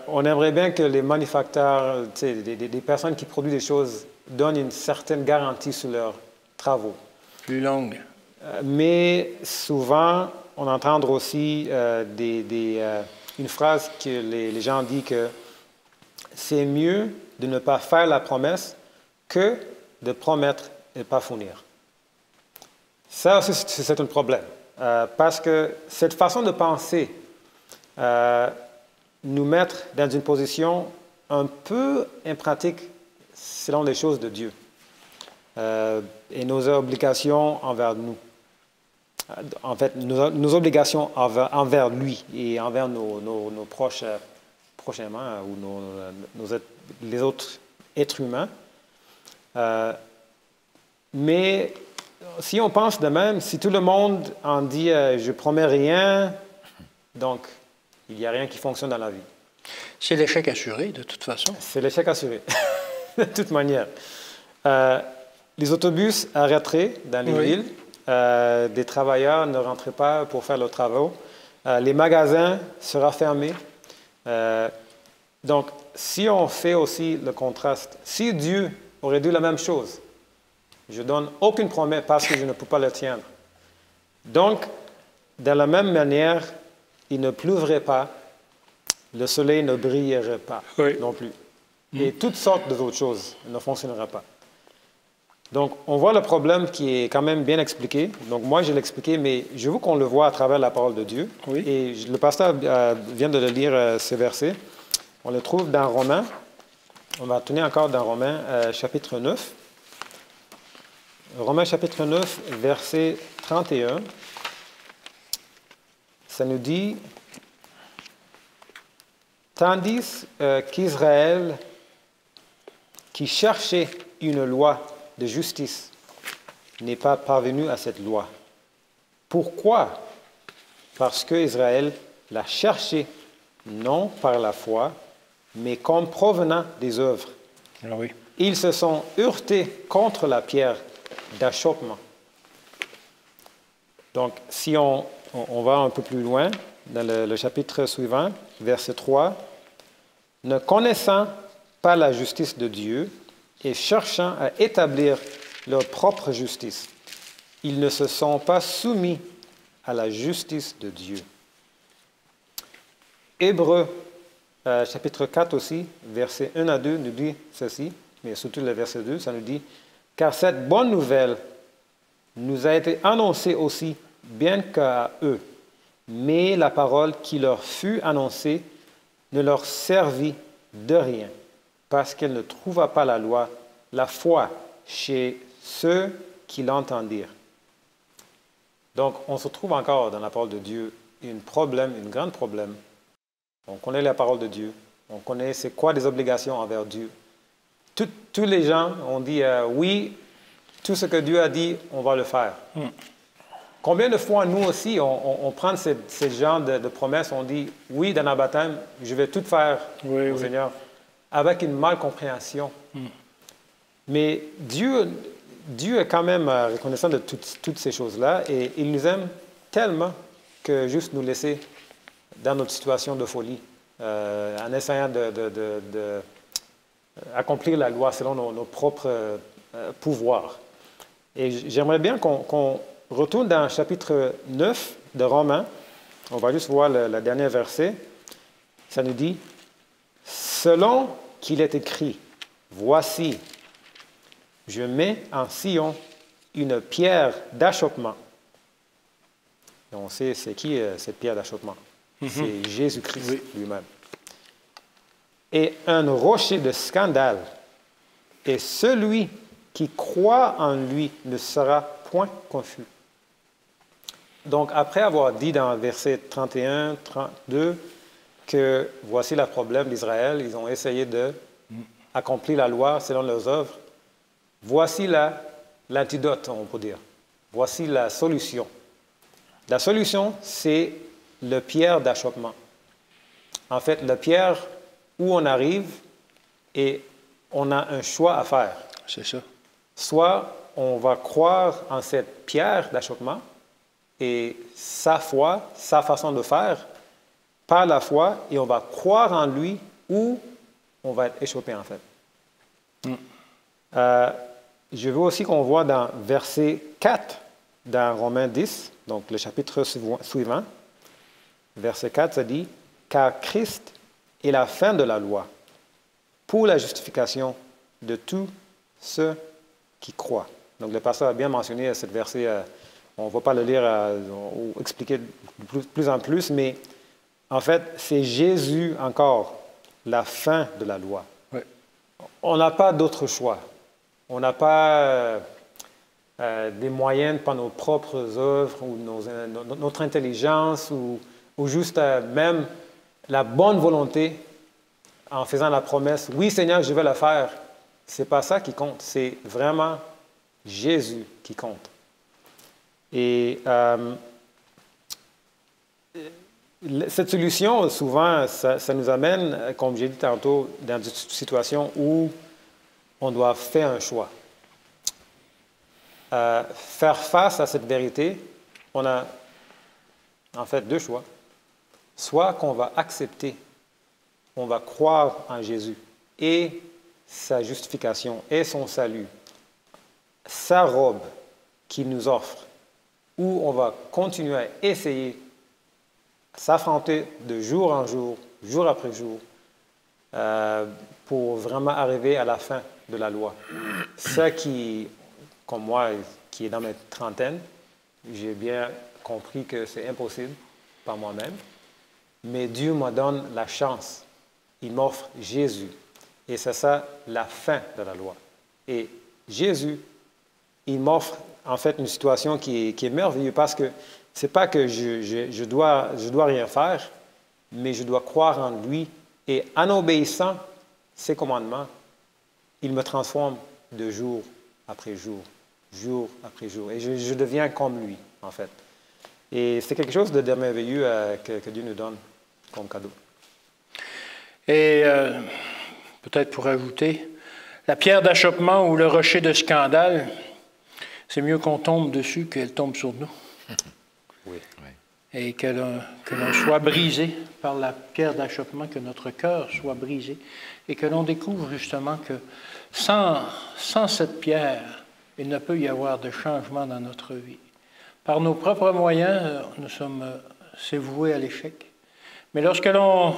on aimerait bien que les manufacturiers, des personnes qui produisent des choses, donnent une certaine garantie sur leurs travaux. Plus longue. Mais souvent, on entend aussi une phrase que les gens disent que c'est mieux de ne pas faire la promesse que de promettre et ne pas fournir. Ça aussi, c'est un problème. Parce que cette façon de penser nous met dans une position un peu impratique selon les choses de Dieu et nos obligations envers nous. En fait, nos obligations envers lui et envers nos proches prochainement ou les autres êtres humains. Mais si on pense de même, si tout le monde en dit « je promets rien », donc il n'y a rien qui fonctionne dans la vie. C'est l'échec assuré, de toute façon. C'est l'échec assuré, de toute manière. Les autobus arrêteraient dans les villes. Des travailleurs ne rentreraient pas pour faire leurs travaux. Les magasins seraient fermés. Donc, si on fait aussi le contraste, si Dieu aurait dit la même chose, je ne donne aucune promesse parce que je ne peux pas le tiendre. Donc, de la même manière, il ne pleuvrait pas, le soleil ne brillerait pas non plus. Et toutes sortes d'autres choses ne fonctionneraient pas. Donc, on voit le problème qui est quand même bien expliqué. Donc, moi, je l'ai expliqué, mais je veux qu'on le voit à travers la parole de Dieu. Oui. Et le pasteur vient de le lire, ce verset. On le trouve dans Romains. On va tourner encore dans Romains, chapitre 9. Romains, chapitre 9, verset 31. Ça nous dit, tandis qu'Israël, qui cherchait une loi de justice, n'est pas parvenu à cette loi. Pourquoi? Parce qu'Israël l'a cherché, non par la foi, mais comme provenant des œuvres. Ah oui. Ils se sont heurtés contre la pierre d'achoppement. Donc, si on va un peu plus loin, dans le chapitre suivant, verset 3, « Ne connaissant pas la justice de Dieu et cherchant à établir leur propre justice, ils ne se sont pas soumis à la justice de Dieu. » Hébreux, chapitre 4 aussi, versets 1 à 2, nous dit ceci, mais surtout le verset 2, ça nous dit « Car cette bonne nouvelle nous a été annoncée aussi, bien qu'à eux, mais la parole qui leur fut annoncée ne leur servit de rien, parce qu'elle ne trouva pas la loi, la foi chez ceux qui l'entendirent. » Donc, on se trouve encore dans la parole de Dieu un grand problème. On connaît la parole de Dieu, on connaît c'est quoi des obligations envers Dieu. Tous les gens ont dit oui, tout ce que Dieu a dit, on va le faire. Combien de fois, nous aussi, on prend ce genre de promesses, on dit oui, dans un baptême, je vais tout faire au Seigneur, avec une malcompréhension. Mais Dieu est quand même reconnaissant de toutes ces choses-là et il nous aime tellement que juste nous laisser dans notre situation de folie, en essayant d'accomplir la loi selon nos propres pouvoirs. Et j'aimerais bien qu'on retourne dans le chapitre 9 de Romains. On va juste voir le dernier verset. Ça nous dit, « Selon qu'il est écrit, voici, je mets en Sion une pierre d'achoppement. » Et on sait c'est qui cette pierre d'achoppement. C'est Jésus-Christ lui-même. « Et un rocher de scandale, et celui qui croit en lui ne sera point confus. » Donc, après avoir dit dans le verset 31, 32, que voici le problème d'Israël, ils ont essayé d'accomplir la loi selon leurs œuvres, voici l'antidote, on peut dire. Voici la solution. La solution, c'est le pierre d'achoppement. En fait, la pierre où on arrive et on a un choix à faire. C'est ça. Soit on va croire en cette pierre d'achoppement et sa foi, sa façon de faire, par la foi, et on va croire en lui ou on va être échoppé en fait. Je veux aussi qu'on voit dans verset 4 dans Romains 10, donc le chapitre suivant, verset 4, ça dit « Car Christ est la fin de la loi pour la justification de tous ceux qui croient. » Donc le pasteur a bien mentionné ce verset, on ne va pas le lire ou expliquer de plus en plus, mais en fait, c'est Jésus encore, la fin de la loi. Oui. On n'a pas d'autre choix. On n'a pas des moyens par nos propres œuvres ou notre intelligence ou juste même la bonne volonté en faisant la promesse, oui Seigneur, je vais le faire. Ce n'est pas ça qui compte, c'est vraiment Jésus qui compte. Et cette solution, souvent, ça nous amène, comme j'ai dit tantôt, dans une situation où on doit faire un choix. Faire face à cette vérité, on a en fait deux choix. Soit qu'on va accepter on va croire en Jésus et sa justification et son salut, sa robe qu'il nous offre, où on va continuer à essayer, à s'affronter de jour en jour, jour après jour, pour vraiment arriver à la fin de la loi. Ça qui, comme moi, qui est dans mes trentaines, j'ai bien compris que c'est impossible par moi-même, mais Dieu me donne la chance. Il m'offre Jésus. Et c'est ça la fin de la loi. Et Jésus, il m'offre en fait une situation qui est merveilleuse parce que ce n'est pas que je dois rien faire, mais je dois croire en lui. Et en obéissant ses commandements, il me transforme de jour après jour, jour après jour. Et je deviens comme lui, en fait. Et c'est quelque chose de merveilleux que Dieu nous donne comme cadeau. Et peut-être pour ajouter, la pierre d'achoppement ou le rocher de scandale, c'est mieux qu'on tombe dessus qu'elle tombe sur nous. Oui. Et que l'on soit brisé par la pierre d'achoppement, que notre cœur soit brisé, et que l'on découvre justement que sans cette pierre, il ne peut y avoir de changement dans notre vie. Par nos propres moyens, c'est voué à l'échec. Mais lorsque l'on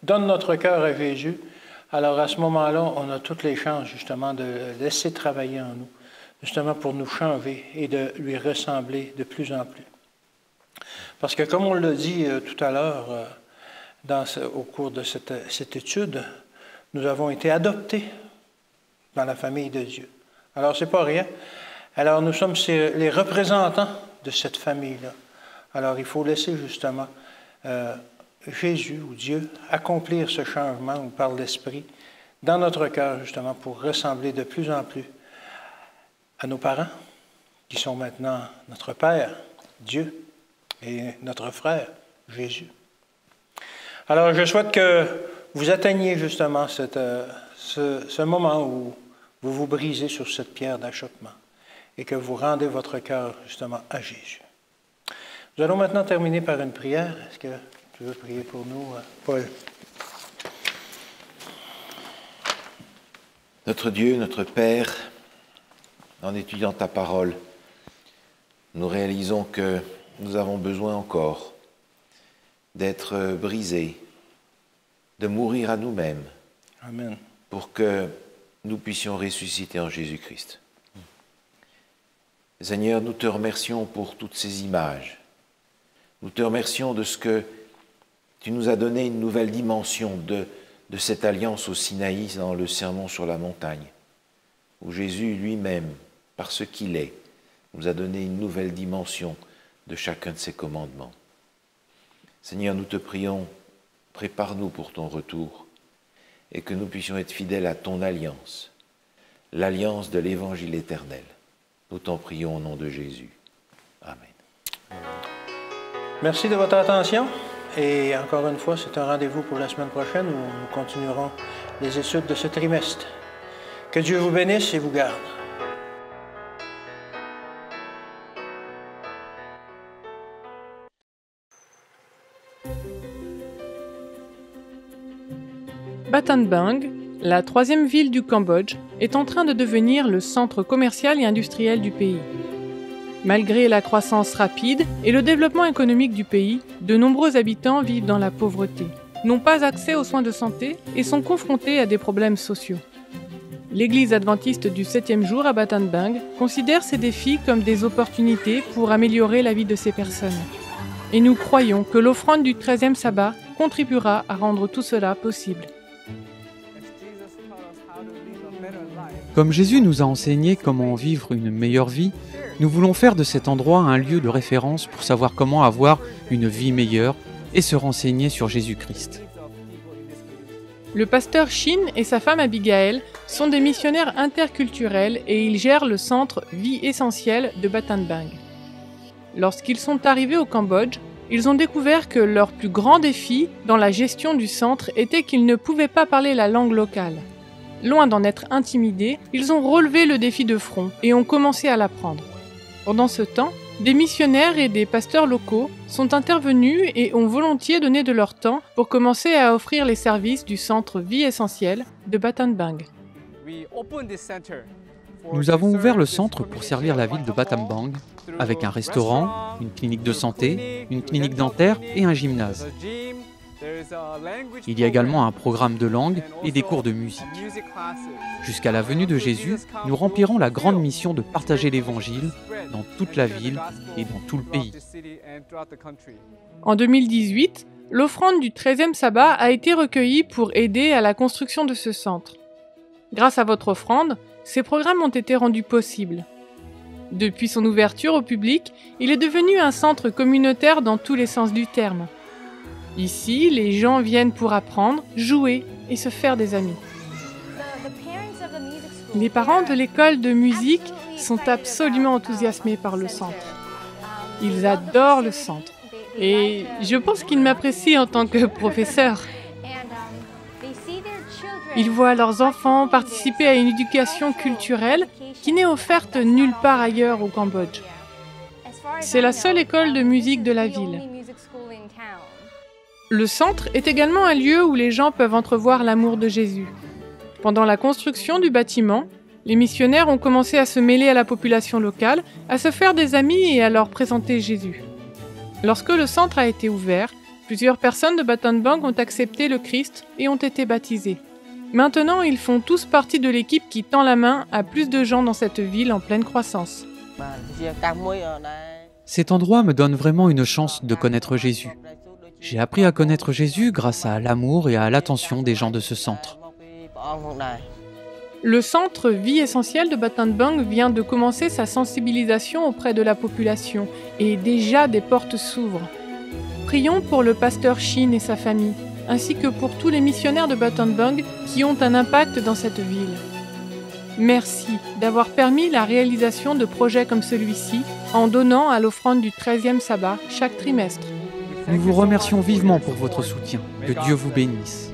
donne notre cœur à Jésus, alors à ce moment-là, on a toutes les chances justement de le laisser travailler en nous, justement pour nous changer et de lui ressembler de plus en plus. Parce que comme on l'a dit tout à l'heure au cours de cette étude, nous avons été adoptés dans la famille de Dieu. Alors, ce n'est pas rien. Alors, nous sommes les représentants de cette famille-là. Alors, il faut laisser justement Jésus ou Dieu accomplir ce changement ou par l'Esprit dans notre cœur, justement, pour ressembler de plus en plus à nos parents, qui sont maintenant notre Père, Dieu, et notre frère, Jésus. Alors, je souhaite que vous atteigniez justement ce moment où vous vous brisez sur cette pierre d'achoppement et que vous rendez votre cœur justement à Jésus. Nous allons maintenant terminer par une prière. Est-ce que tu veux prier pour nous, Paul? Notre Dieu, notre Père, en étudiant ta parole, nous réalisons que nous avons besoin encore d'être brisés, de mourir à nous-mêmes. Amen. Pour que nous puissions ressusciter en Jésus-Christ. Seigneur, nous te remercions pour toutes ces images. Nous te remercions de ce que tu nous as donné une nouvelle dimension de cette alliance au Sinaï dans le sermon sur la montagne, où Jésus lui-même, par ce qu'il est, nous a donné une nouvelle dimension de chacun de ses commandements. Seigneur, nous te prions, prépare-nous pour ton retour et que nous puissions être fidèles à ton alliance, l'alliance de l'Évangile éternel. Nous t'en prions au nom de Jésus. Amen. Merci de votre attention et encore une fois, c'est un rendez-vous pour la semaine prochaine où nous continuerons les études de ce trimestre. Que Dieu vous bénisse et vous garde. Battambang, la troisième ville du Cambodge, est en train de devenir le centre commercial et industriel du pays. Malgré la croissance rapide et le développement économique du pays, de nombreux habitants vivent dans la pauvreté, n'ont pas accès aux soins de santé et sont confrontés à des problèmes sociaux. L'Église adventiste du 7e jour à Battambang considère ces défis comme des opportunités pour améliorer la vie de ces personnes. Et nous croyons que l'offrande du 13e sabbat contribuera à rendre tout cela possible. Comme Jésus nous a enseigné comment vivre une meilleure vie, nous voulons faire de cet endroit un lieu de référence pour savoir comment avoir une vie meilleure et se renseigner sur Jésus-Christ. Le pasteur Shin et sa femme Abigail sont des missionnaires interculturels et ils gèrent le centre Vie essentielle de Battambang. Lorsqu'ils sont arrivés au Cambodge, ils ont découvert que leur plus grand défi dans la gestion du centre était qu'ils ne pouvaient pas parler la langue locale. Loin d'en être intimidés, ils ont relevé le défi de front et ont commencé à l'apprendre. Pendant ce temps, des missionnaires et des pasteurs locaux sont intervenus et ont volontiers donné de leur temps pour commencer à offrir les services du centre Vie Essentielle de Battambang. Nous avons ouvert le centre pour servir la ville de Battambang avec un restaurant, une clinique de santé, une clinique dentaire et un gymnase. Il y a également un programme de langue et des cours de musique. Jusqu'à la venue de Jésus, nous remplirons la grande mission de partager l'Évangile dans toute la ville et dans tout le pays. En 2018, l'offrande du 13e sabbat a été recueillie pour aider à la construction de ce centre. Grâce à votre offrande, ces programmes ont été rendus possibles. Depuis son ouverture au public, il est devenu un centre communautaire dans tous les sens du terme. Ici, les gens viennent pour apprendre, jouer et se faire des amis. Les parents de l'école de musique sont absolument enthousiasmés par le centre. Ils adorent le centre et je pense qu'ils m'apprécient en tant que professeur. Ils voient leurs enfants participer à une éducation culturelle qui n'est offerte nulle part ailleurs au Cambodge. C'est la seule école de musique de la ville. Le centre est également un lieu où les gens peuvent entrevoir l'amour de Jésus. Pendant la construction du bâtiment, les missionnaires ont commencé à se mêler à la population locale, à se faire des amis et à leur présenter Jésus. Lorsque le centre a été ouvert, plusieurs personnes de Battambang ont accepté le Christ et ont été baptisées. Maintenant, ils font tous partie de l'équipe qui tend la main à plus de gens dans cette ville en pleine croissance. Cet endroit me donne vraiment une chance de connaître Jésus. J'ai appris à connaître Jésus grâce à l'amour et à l'attention des gens de ce centre. Le centre Vie Essentielle de Battambang vient de commencer sa sensibilisation auprès de la population et déjà des portes s'ouvrent. Prions pour le pasteur Shin et sa famille, ainsi que pour tous les missionnaires de Battambang qui ont un impact dans cette ville. Merci d'avoir permis la réalisation de projets comme celui-ci en donnant à l'offrande du 13e sabbat chaque trimestre. Nous vous remercions vivement pour votre soutien. Que Dieu vous bénisse.